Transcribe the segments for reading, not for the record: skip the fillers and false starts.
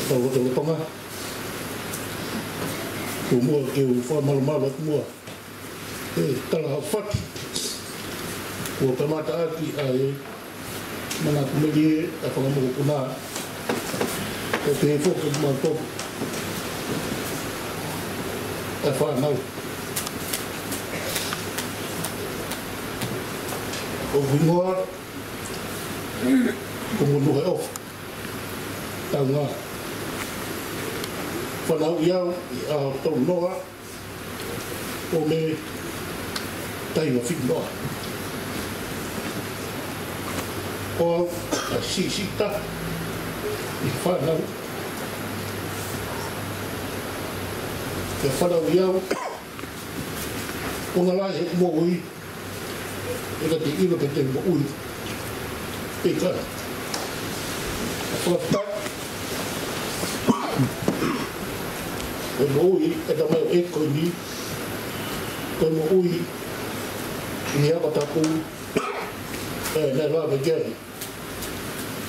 Kalau tu lepas mah, kumur kau formal malam kumur. Kalau fat, kau pemata aki ay mana kumedi apa kamu kuna, tapi fokus mantap. Apa nak? Kau kumur, kumur dua off, tengah. Whanau iau i a tau noa o me taiwa whinoa. O a sisita i whanau. E whanau iau o ngā lai he mo ui e ka te ilo ke te mo ui e ka a whakata e mo ui e ta mai e koe ni koe mo ui i hapa tapu e ne lawe geri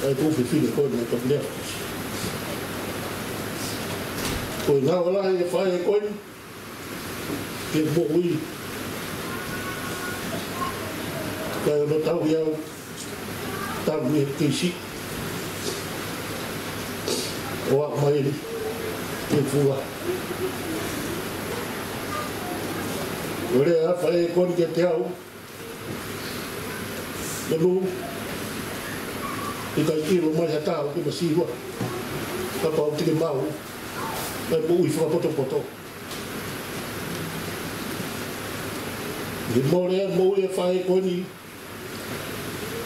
e kuwhi whine koe me tapu neftis koe ngā walahi e whae e koe ke mo ui kai no tau iau tau e kisi o ak mai e fua ore a whae koni ke te au nanu i kai kiro mai ha tau ki masiwa ka pao tike mau mai mo ui whakapoto poto i more mo e whae koni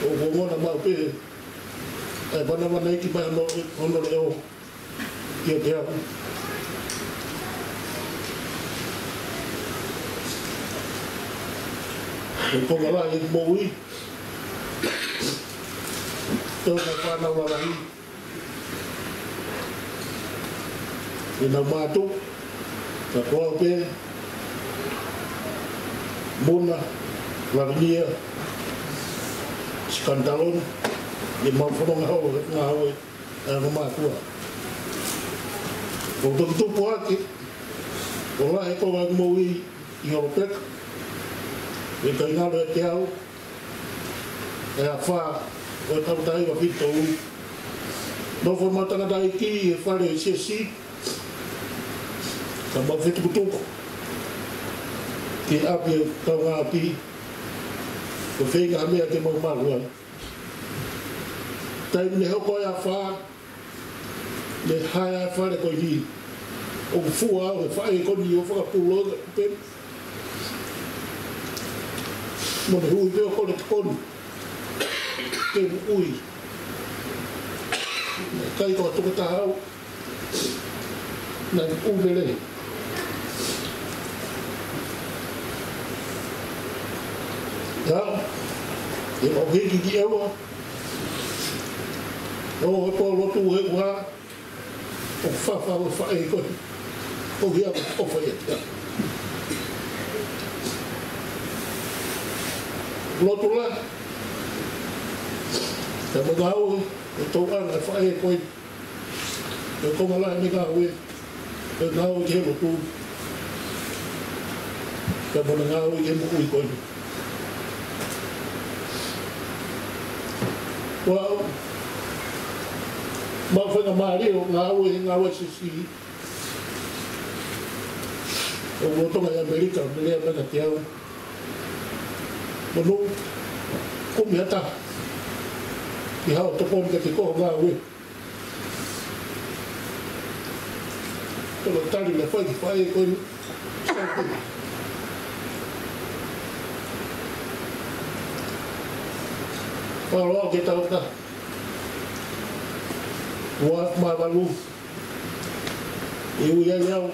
o ngona mau pe e bana wana iki mai ono leo ki te au e konga la e mo ui tau na whana wala i e na mātou ka koa pe mona larnia skandalon e mawhanonga hau ngā hau e ngā mātua o toki tupu ake o la he konga mo ui i Horopeka e kai ngalo e te au e a wha o e tamutai wa whito u no wha matanga dai ki e whare e sesi ka mau whitu kutuko ki api e tau ngā api o whenga mea ke mau marua tai mune hoko e a wha le hae a whare koi ni o fua au e whae e koni o whakapuloga pen mone hui peo kone te konu ke ui kai koa tuka tahau nai umele ya e mau heki ki ewa o e po lotu he uha o whawha o whae kone o hia o whae lotu la te mga au e tau ana e whae koe e konga la e mga au e ngā au ke lotu te mga ngā au ke mukui koe wau mau whenga maari o ngā au e ngā au e sisi o ngotonga i Amerika me lea mena te au manu kumi hata i hao toponi ka te koho ngā ue tono tari na whai ki whae koe sauti wharoa ke tau ka ua mawalu e ui ai au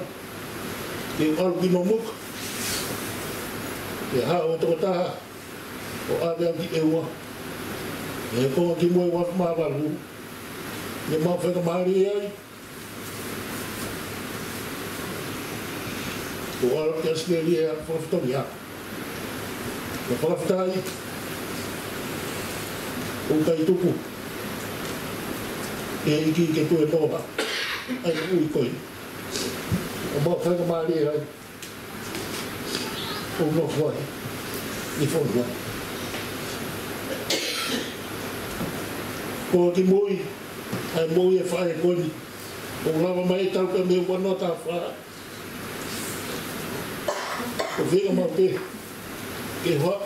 e alu kino muka e hao e toko taha o ave ki e ua e konga ki moe waf mawalu e mau whenga maari ai o ala ki askeri e a whakawhitoni a e whakawhitai o kai tupu e iki ke tue noha ai ui koi. O mo whanga maari ai. O no whai. Ni whonua. Ko ki mui, ai mui e whae koni. O lawa mai tau ka mea wano tā whaa. O whenga mau pe. Ke hoa.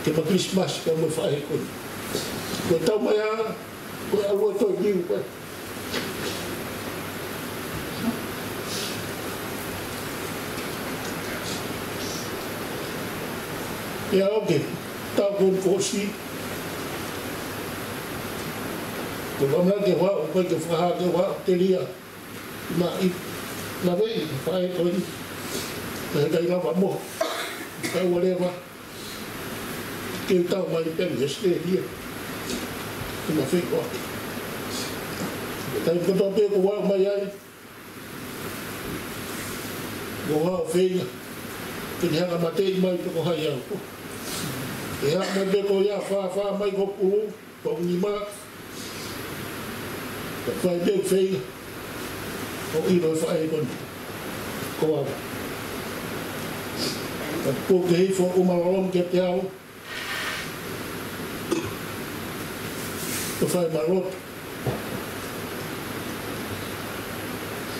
Ke ma Christmas ka mo whae koni. Ko tau mai a. Ko aua toi niu pa. Ia oke. Tau kon kosi. Ko wamna ke hoa, o koe ke whaha ke hoa, te ria. Na wei, whae koni. Te kai rawa mo. Tau walewa. Ke tau mai peri, este ria. Te ma wheko. Tai koto pe ko wau mai ai. Ko wau whenga. Ke ni hanga matei mai to ko hai au. E hanga mai pe ko ia wha mai ko pulu. Ko ni maa. Ka whai pe whenga. Ko ino whae koni. Ko wau. Ka po ke hei fo umarolom ke te au. Ko whai marot.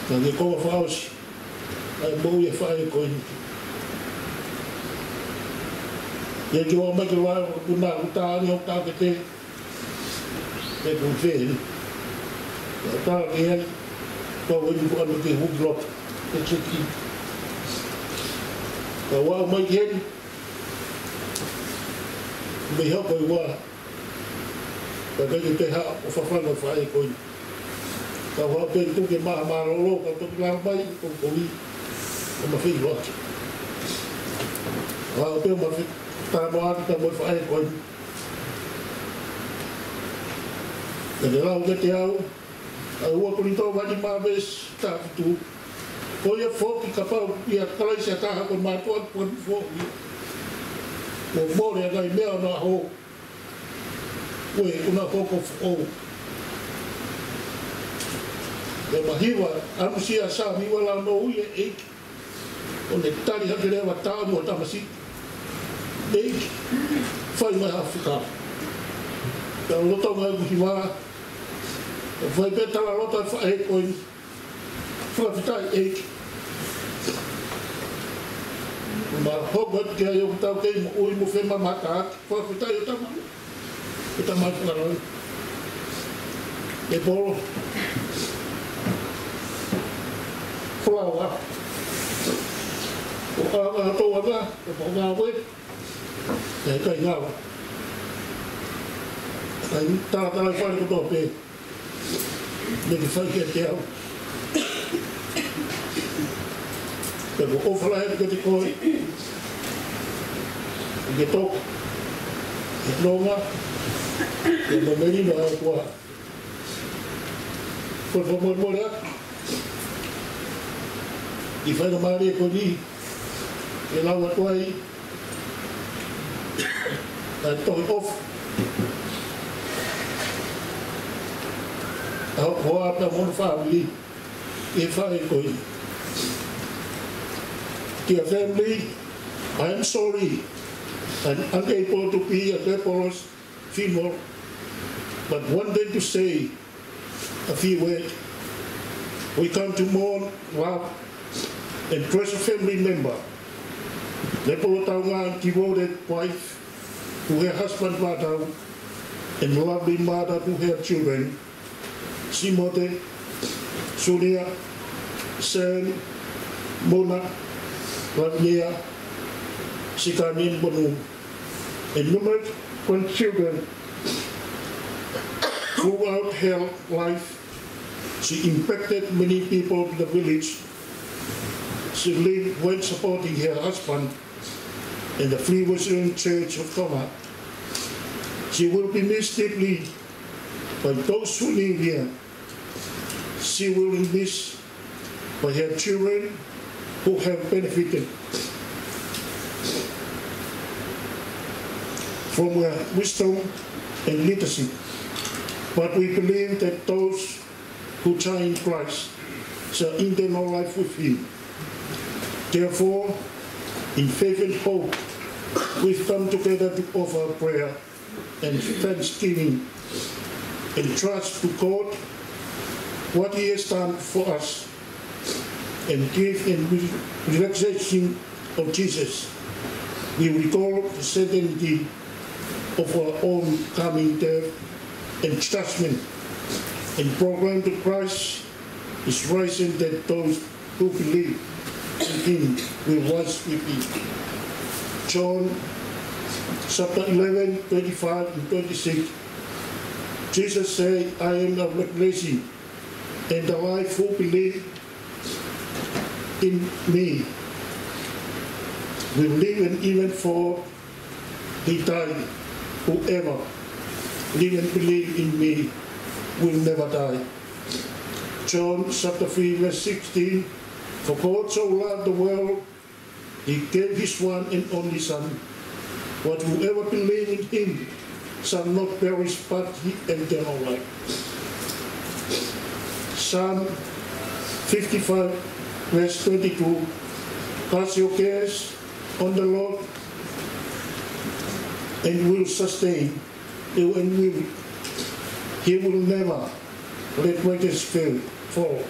Ka ke koa whaosi. Ai mou e whae koini. Ia ki oa mai ke wā kuna utaani o tā ke te. Te kun whēni. Ia tā ke hei. Kua wini ku anu ke huklot. Te tiki. Ka wā mai ke hei. Mei hapa i wā. Ka kei te haa o whawhanga whae koini. Ka wā pe tuke maha marolo. Ka tuke lau mai. Ko kowi. Ko ma whi roa. Wā pe ma whi. Tāno ati ta moi whae koini. Ka te rau ke te au. A ua kuri tō wani mā ves tā kutu. Ko ia whoki ka pau ia kalaisi a taha kon mai tuan puan whoki. Ko mōre a ngai mea nā ho. Koe kuna koko whou. E mahiwa, anusia sa miwa la no ui e eiki. O ne tari hake rewa tānu o tamasi. Eiki, whai mai Afrika. Ka loto ngai kuhi wā. Whai pe tala loto e whae koini. Whakapitai eiki. Ma hoku atu kia iau tau kei mo ui mo whema maka aki. Whakapitai o tamanu. O tamai whakaroi. E polo. Whaua. O ka toa ngā, o pa ngā wei. E kai ngāwa. Ai tātara i whaere kotoa pē. Me ki whai kia te au. Ka ko ofala heke ke te koi. Ke tōku. Ke nonga. Ke no merino au kua. Koe whamormore atu. I whaina maare ko ni. E laua tuai. Ai tohi off. Au hoa ta mon family. E whae koi. Dear family, I am sorry and unable to be at Apollo's funeral, but wanted to say a few words. We come to mourn, love, and treasure family member, Lepolo Taunga, devoted wife to her husband Matau, and lovely mother to her children, Simote, Sonia, Sam, Mona, Lavnia, Sikanin Bonu, and numerous grandchildren. Throughout her life, she impacted many people in the village. She lived when supporting her husband in the Free Wesleyan Church of Toma. She will be missed deeply by those who live here. She will be missed by her children who have benefited from her wisdom and leadership. But we believe that those who die in Christ shall eternal life with him. Therefore, in faith and hope, we've come together to offer prayer and thanksgiving and trust to God what he has done for us, and give in realization of Jesus. We recall the certainty of our own coming death and judgment, and proclaim to Christ is risen, that those who believe in him will rise with him. John chapter 11, 25 and 26. Jesus said, I am the resurrection and the life. Who believe in me will live, and even for he died. Whoever live and believe in me will never die. John chapter 3 verse 16. For God so loved the world, he gave his one and only Son, but whoever believes in him shall not perish but have eternal life. Psalm 55 verse 22. Cast your cares on the Lord, and will sustain you, and he will never let righteous fall.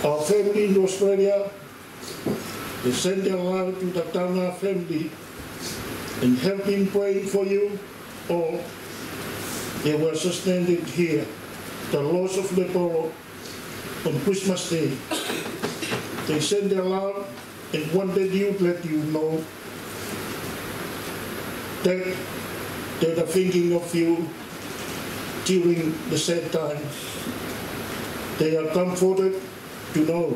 Our family in Australia, they send their love to the Tana family and have been praying for you all. They were sustained here, the loss of Leporo on Christmas Day. They send their love and wanted you to let you know that they are thinking of you during the sad times. They are comforted to know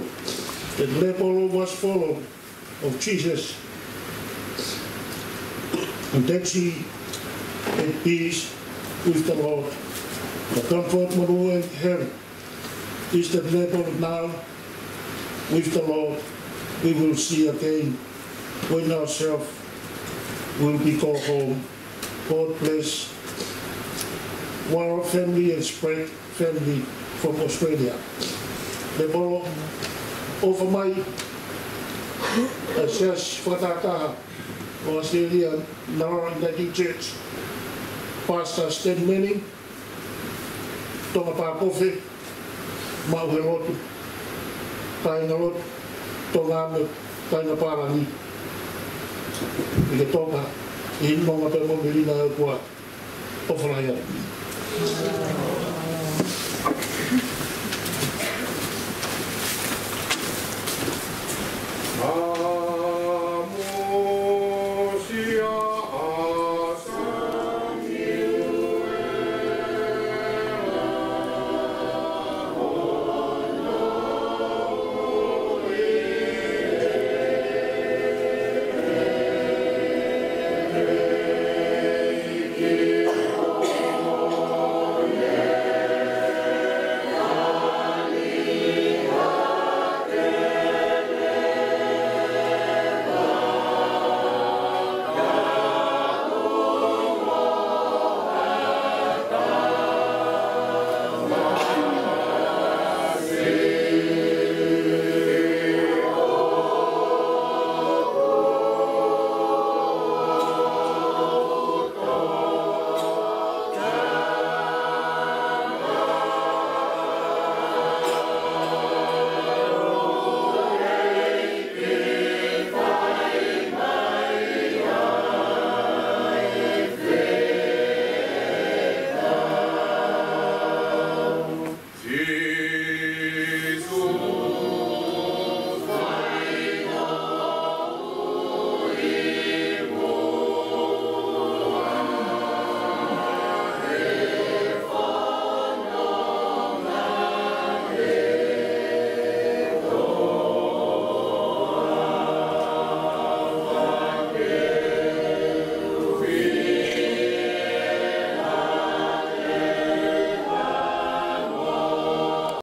that Leporo was followed of Jesus, and that she had peace with the Lord. The comfort Maru and her is that Leporo now with the Lord we will see again when ourselves will be called home. God bless our family and spread family from Australia. Leporo, over my church Fataka, Australia, Narangati Church, Pastor Stan Manning, Tonga Pakofe, Mauherotu, Kainarot, Tonga, Kaina Parani, Ika Tonga, in Mama Pemo Melina Kua, Ofraya.